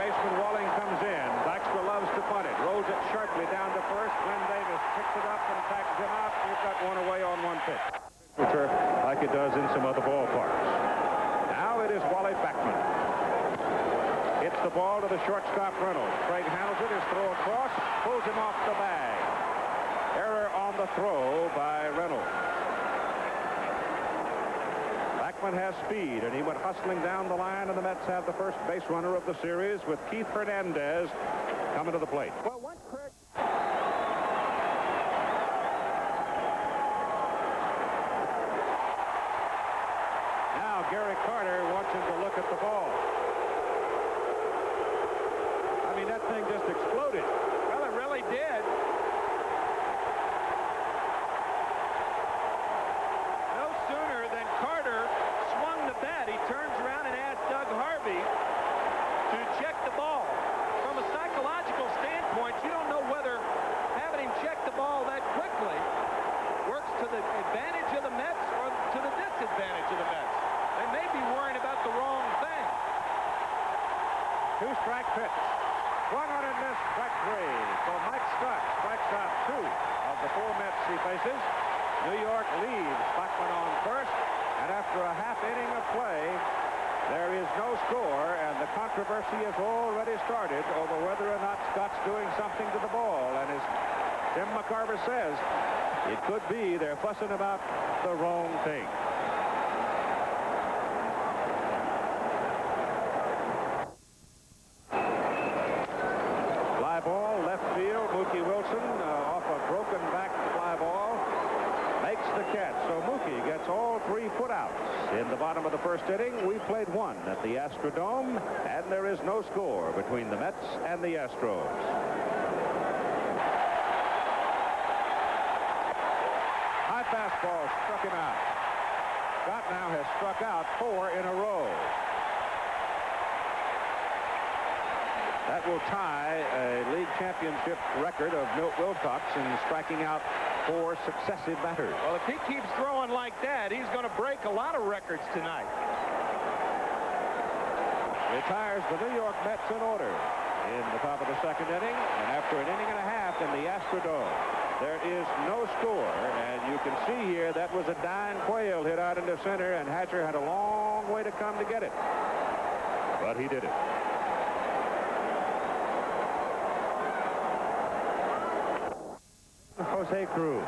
baseman Walling comes in. Dykstra loves to punt it. Rolls it sharply down to first. Glenn Davis picks it up and tags him out. You've got one away on one pitch. Turf like it does in some other ballparks. Now it is Wally Backman. Hits the ball to the shortstop Reynolds. Craig handles it. His throw across. Pulls him off the bag. Error on the throw by Reynolds. Backman has speed, and he went hustling down the line, and the Mets have the first base runner of the series with Keith Hernandez coming to the plate. Well, once Craig... Now Gary Carter wants him to look at the ball. I mean, that thing just exploded. Well, it really did. No sooner than Carter swung the bat, he turns around and asks Doug Harvey to check the ball. From a psychological standpoint, you don't know whether having him check the ball that quickly works to the advantage of the Mets or to the disadvantage of the Mets. They may be worrying about the wrong thing. Two-strike pitch. Swung on and missed, strike three. So Mike Scott strikes out two of the four Mets he faces. New York leads Bachman on first, and after a half inning of play, there is no score, and the controversy has already started over whether or not Scott's doing something to the ball. And as Tim McCarver says, it could be they're fussing about the wrong thing. Ball, left field, Mookie Wilson off a broken back fly ball makes the catch. So Mookie gets all three putouts in the bottom of the first inning. We played one at the Astrodome, and there is no score between the Mets and the Astros. High fastball struck him out. Scott now has struck out 4 in a row. That will tie a league championship record of Milt Wilcox in striking out 4 successive batters. Well, if he keeps throwing like that, he's going to break a lot of records tonight. Retires the New York Mets in order in the top of the second inning, and after an inning and a half in the Astrodome, there is no score, and you can see here that was a dying quail hit out into center, and Hatcher had a long way to come to get it, but he did it. Jose Cruz.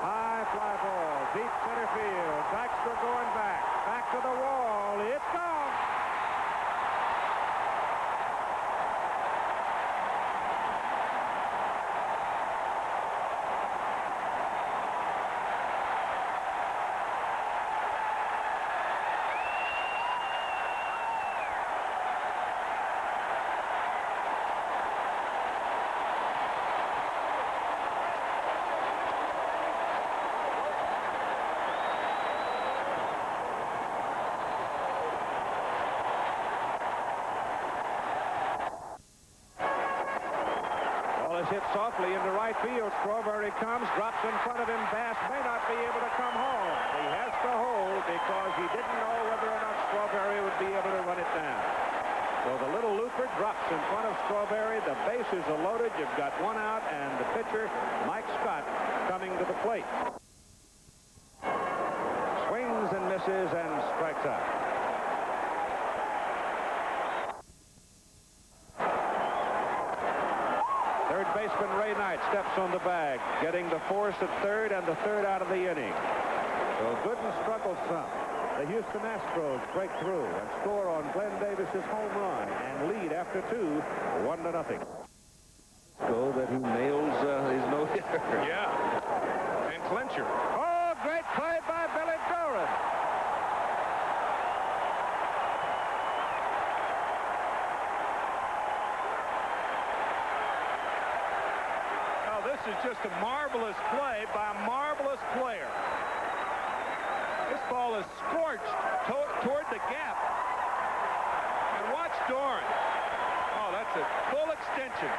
High fly ball, deep center field. Dykstra going back to the wall. It's gone. Hit softly into right field. Strawberry comes, drops in front of him. Bass may not be able to come home. He has to hold because he didn't know whether or not Strawberry would be able to run it down. So the little looper drops in front of Strawberry. The bases are loaded. You've got one out, and the pitcher, Mike Scott, coming to the plate. Swings and misses and strikes out. Third baseman Ray Knight steps on the bag, getting the force at third and the third out of the inning. So Gooden struggles some. The Houston Astros break through and score on Glenn Davis's home run and lead after 2, 1-0. So that he nails his no-hitter. Yeah, and clincher. Oh, great play by Billy Doran. This is just a marvelous play by a marvelous player. This ball is scorched toward the gap. And watch Doran. Oh, that's a full extension.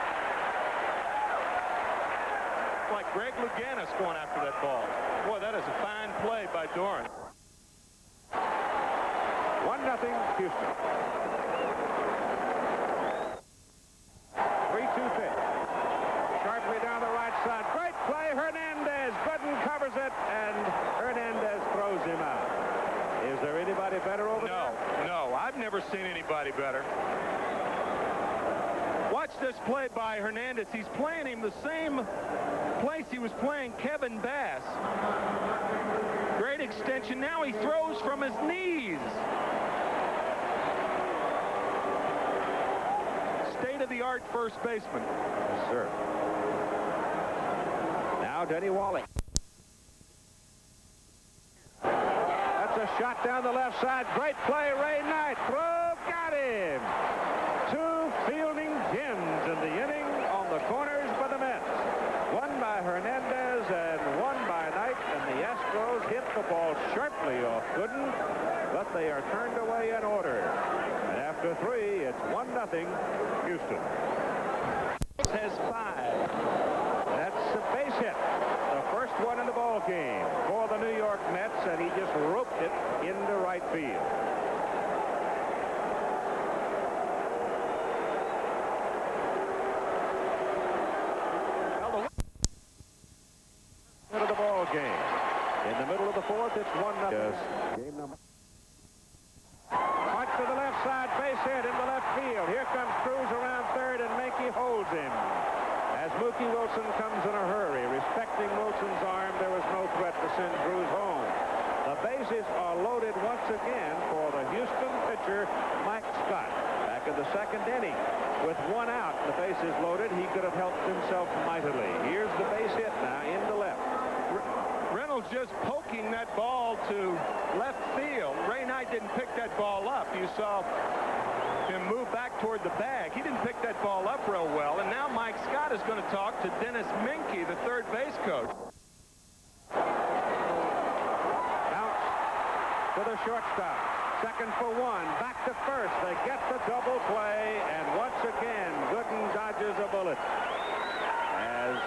It's like Greg Louganis going after that ball. Boy, that is a fine play by Doran. 1-0 Houston. and Hernandez throws him out. Is there anybody better over there? No, I've never seen anybody better. Watch this play by Hernandez. He's playing him the same place he was playing Kevin Bass. Great extension. Now he throws from his knees. State-of-the-art first baseman. Yes, sir. Now Denny Wally. That's a shot down the left side. Great play, Ray Knight. Throw, got him. Two fielding gems in the inning on the corners for the Mets. One by Hernandez and one by Knight, and the Astros hit the ball sharply off Gooden, but they are turned away in order. And after three, it's 1-0 Houston. Has 5. That's a base hit. The first one in the ball game for the New York Mets, and he just roped it into right field. Into the ball game. In the middle of the fourth, it's 1-0. Yes. Game number. Punch to the left side, base hit into left field. Here comes Cruz around third, and Menke holds him. As Mookie Wilson comes in a hurry, respecting Wilson's arm, there was no threat to send Cruz home. The bases are loaded once again for the Houston pitcher, Mike Scott. Back in the second inning, with one out, the bases loaded, he could have helped himself mightily. Here's the base hit now into left. Reynolds just poking that ball to left field. Ray Knight didn't pick that ball up. You saw him move back toward the bag. He didn't pick that ball up real well. And now Mike Scott is going to talk to Dennis Menke, the third base coach. Bounce to the shortstop. Second for one. Back to first. They get the double play. And once again, Gooden dodges a bullet. As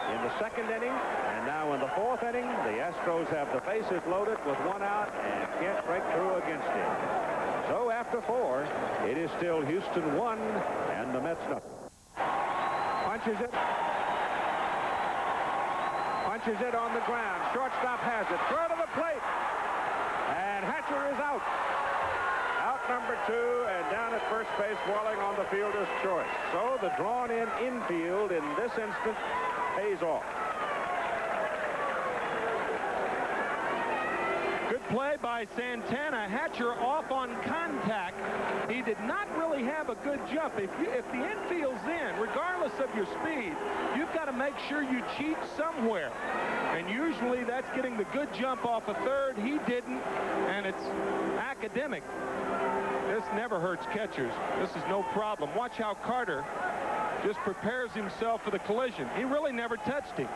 in the second inning, and now in the fourth inning, the Astros have the bases loaded with one out and can't break through against him. So after 4, it is still Houston 1 and the Mets nothing. Punches it. Punches it on the ground. Shortstop has it. Throw to the plate. And Hatcher is out. Out number 2, and down at first base, Walling on the fielder's choice. So the drawn-in infield in this instant pays off. Good play by Santana. Hatcher off on contact. He did not really have a good jump. If the infield's in, regardless of your speed, you've got to make sure you cheat somewhere. And usually that's getting the good jump off a third. He didn't, and it's academic. This never hurts catchers. This is no problem. Watch how Carter just prepares himself for the collision. He really never touched him.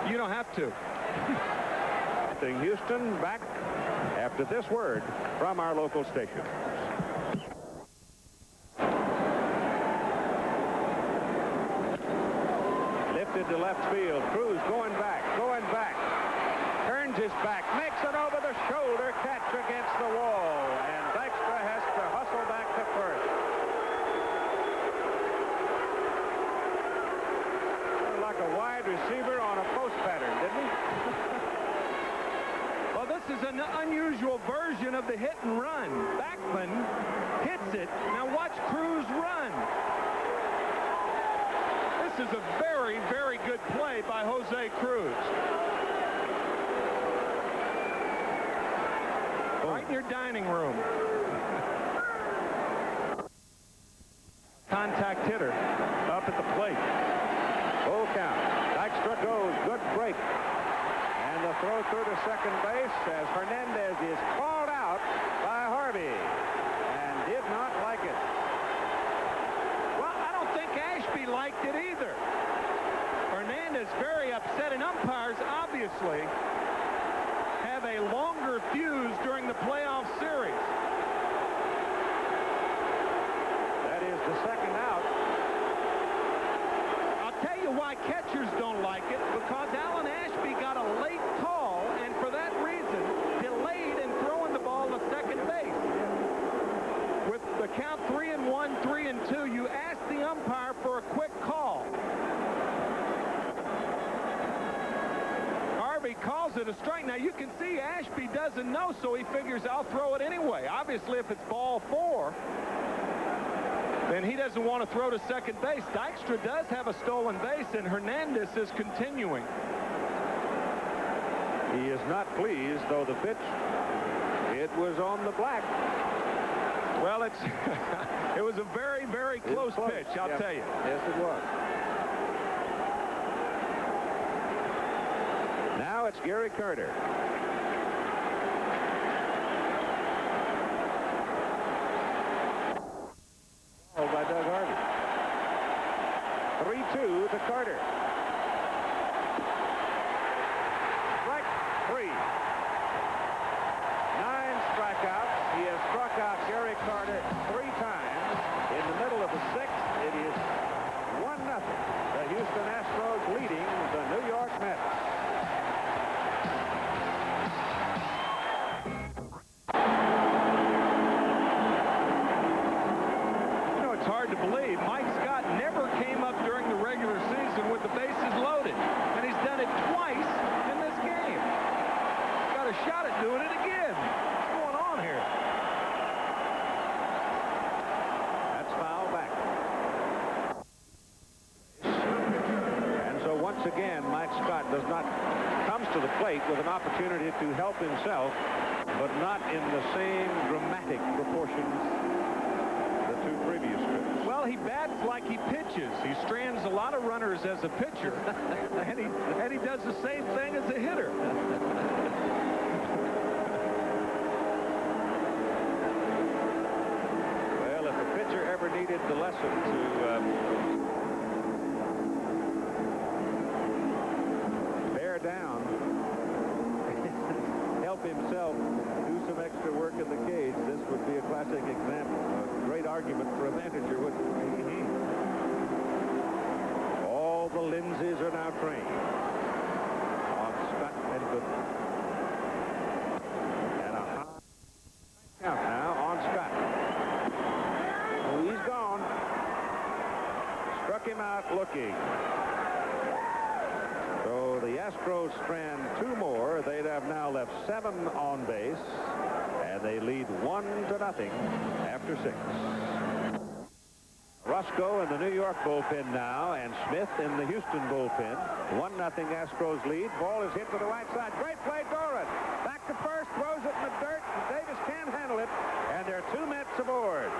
You don't have to. Houston back after this word from our local station. Lifted to left field. Cruz going back. Turns his back. Makes it over the shoulder. Catch against the wall. And Dykstra has to hustle back to first. Like a wide receiver on a post pattern, didn't he? Well, this is an unusual version of the hit and run. Backman hits it. Now watch Cruz run. This is a very, very good play by Jose Cruz. Right in your dining room. Contact hitter up at the plate. Full count. Dykstra goes. Good break. And the throw through to second base as Hernandez is called out by Harvey. And did not like it. Well, I don't think Ashby liked it either. Hernandez very upset, and umpires obviously have a longer fuse during the playoff series. That is the second out. Tell you why catchers don't like it, because Alan Ashby got a late call, and for that reason delayed in throwing the ball to second base. With the count 3-1, 3-2, you ask the umpire for a quick call. Now, you can see Ashby doesn't know, so he figures I'll throw it anyway. Obviously, if it's ball 4, then he doesn't want to throw to second base. Dykstra does have a stolen base, and Hernandez is continuing. He is not pleased, though the pitch, it was on the black. Well, it was a very, very close pitch, I'll tell you. Yes, it was. Now it's Gary Carter. Ball by Doug Harvey. 3-2 to Carter. Strike 3. 9 strikeouts. He has struck out Gary Carter 3 times. In the middle of the 6th, it is 1-0. The Houston Astros leading the New York Mets. You know, it's hard to believe. Mike Scott never came up during the regular season with the bases loaded, and he's done it twice in this game. Got a shot at doing it again. What's going on here? That's foul back. And so once again, Mike Scott comes to the plate with an opportunity to help himself, but not in the same dramatic proportions the 2 previous trips. Well, he bats like he pitches. He strands a lot of runners as a pitcher, and he does the same thing as a hitter. Well, if a pitcher ever needed the lesson to bear down, help himself do some extra work in the cage, this would be a classic example. A great argument for a manager, wouldn't it? All the Lindsays are now trained on Scott and Goodman. And a high count now on Scott. Oh, he's gone. Struck him out looking. So the Astros strand 2 more. They'd have now left 7 on base, and they lead 1-0 after 6. Roscoe in the New York bullpen now, and Smith in the Houston bullpen. 1-0 Astros lead. Ball is hit to the right side. Great play, Doran. Back to first, throws it in the dirt, and Davis can't handle it, and there are 2 Mets aboard.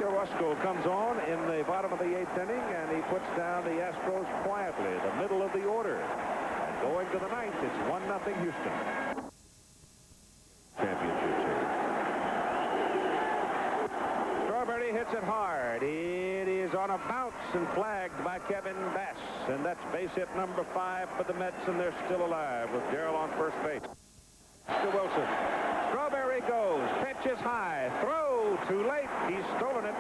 Roscoe comes on in the bottom of the 8th inning, and he puts down the Astros quietly, the middle of the order. And going to the 9th, it's 1-0 Houston. Championship series. Strawberry hits it hard. It is on a bounce and flagged by Kevin Bass. And that's base hit number 5 for the Mets, and they're still alive with Darrell on first base. To Wilson. Strawberry goes. Pitch is high. Throw too late. He's stolen it.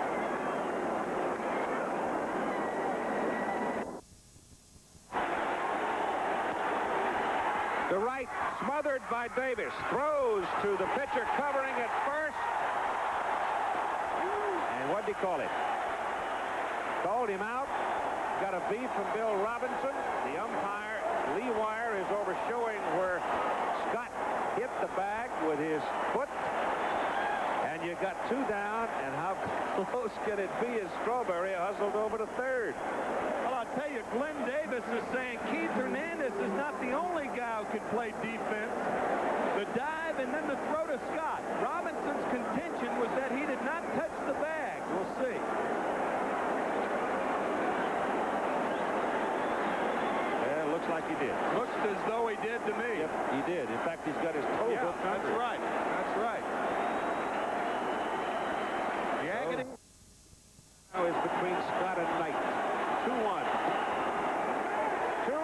The right, smothered by Davis. Throws to the pitcher covering at first. And what did he call it? Called him out. Got a beat from Bill Robinson. The umpire, Lee Wire, is over showing where Scott hit the bag with his foot. And you got 2 down, and how close can it be as Strawberry hustled over to third? Well, I'll tell you, Glenn Davis is saying Keith Hernandez is not the only guy who can play defense. The dive and then the throw to Scott. Robinson's contention was that he did not touch the bag. We'll see. Yeah, looks like he did. Looks as though he did to me. Yep, he did. In fact, he's got his toe hooked under. That's right. That's right. The agony now is between Scott and Knight. 2-1. 2-2.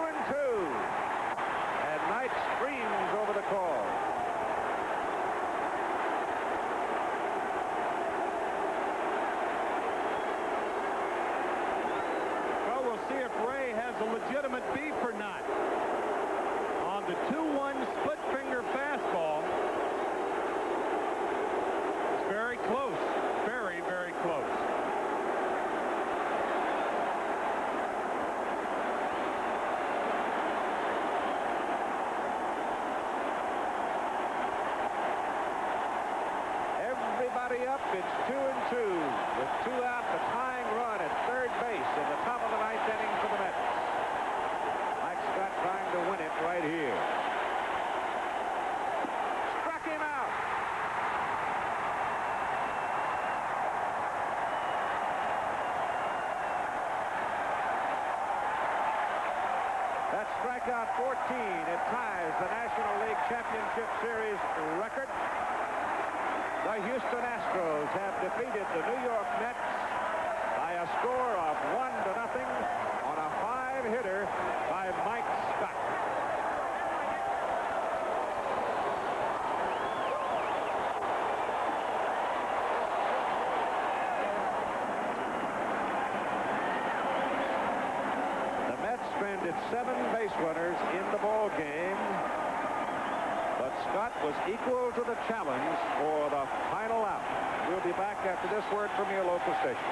And Knight screams over the call. Well, we'll see if Ray has a legitimate beef or not. On the 2-1 split finger fastball. It's very close. Very, very close. Scotty up. It's 2-2 with 2 out. The tying run at third base in the top of the 9th inning for the Mets. Mike Scott trying to win it right here. Struck him out. That's strikeout 14. It ties the National League Championship Series record. The Houston Astros have defeated the New York Mets by a score of 1-0 on a 5-hitter by Mike Scott. The Mets stranded 7 base runners in the ball game. But Scott was equal to the challenge for the final out. We'll be back after this word from your local station.